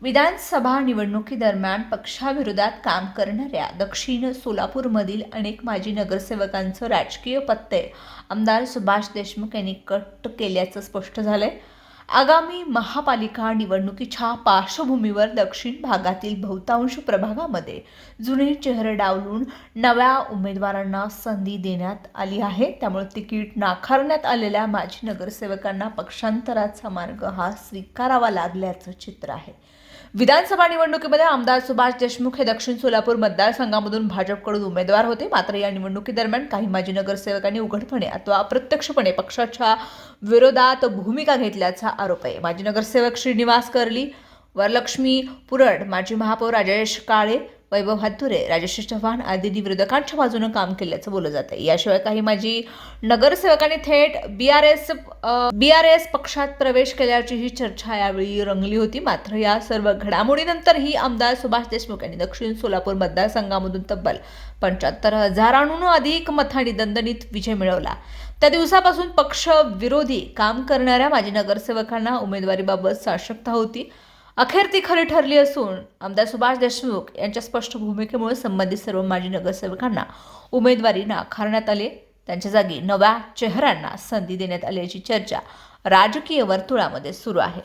विधानसभा निवडणुकीदरम्यान पक्षाविरोधात काम करणाऱ्या दक्षिण सोलापूरमधील अनेक माजी नगरसेवकांचं राजकीय पत्ते आमदार सुभाष देशमुख यांनी कट केल्याचं स्पष्ट झालंय. आगामी महापालिका निवडणुकीच्या पार्श्वभूमीवर दक्षिण भागातील बहुतांश प्रभागामध्ये जुने चेहरे डावलून नव्या उमेदवारांना संधी देण्यात आली आहे. त्यामुळे तिकीट नाकारण्यात आलेल्या माजी नगरसेवकांना पक्षांतराचा मार्ग हा स्वीकारावा लागल्याचं चित्र आहे. विधानसभा निवडणुकीमध्ये आमदार सुभाष देशमुख हे दक्षिण सोलापूर मतदारसंघामधून भाजपकडून उमेदवार होते. मात्र या निवडणुकीदरम्यान काही माजी नगरसेवकांनी उघडपणे अथवा अप्रत्यक्षपणे पक्षाच्या विरोधात भूमिका घेतल्याचा आरोप आहे. माजी नगरसेवक श्रीनिवास कर्ली, वरलक्ष्मी पुरड, माजी महापौर राजेश काळे, वैभव हातुरे, राजेश चव्हाण आदींनी विरोधकांच्या बाजूने काम केल्याचं बोललं जात आहे. याशिवाय काही माजी नगरसेवकांनी थेट बीआरएस पक्षात प्रवेश केल्याचीही चर्चा यावेळी रंगली होती. मात्र या सर्व घडामोडीनंतरही आमदार सुभाष देशमुख यांनी दक्षिण सोलापूर मतदारसंघामधून तब्बल 75,000हून अधिक मतांनी दणदणीत विजय मिळवला. त्या दिवसापासून पक्ष विरोधी काम करणाऱ्या माजी नगरसेवकांना उमेदवारीबाबत साशंकता होती. अखेर ती खरी ठरली असून आमदार सुभाष देशमुख यांच्या स्पष्ट भूमिकेमुळे संबंधित सर्व माजी नगरसेवकांना उमेदवारी नाकारण्यात आली. त्यांच्या जागी नव्या चेहऱ्यांना संधी देण्यात आल्याची चर्चा राजकीय वर्तुळामध्ये सुरू आहे.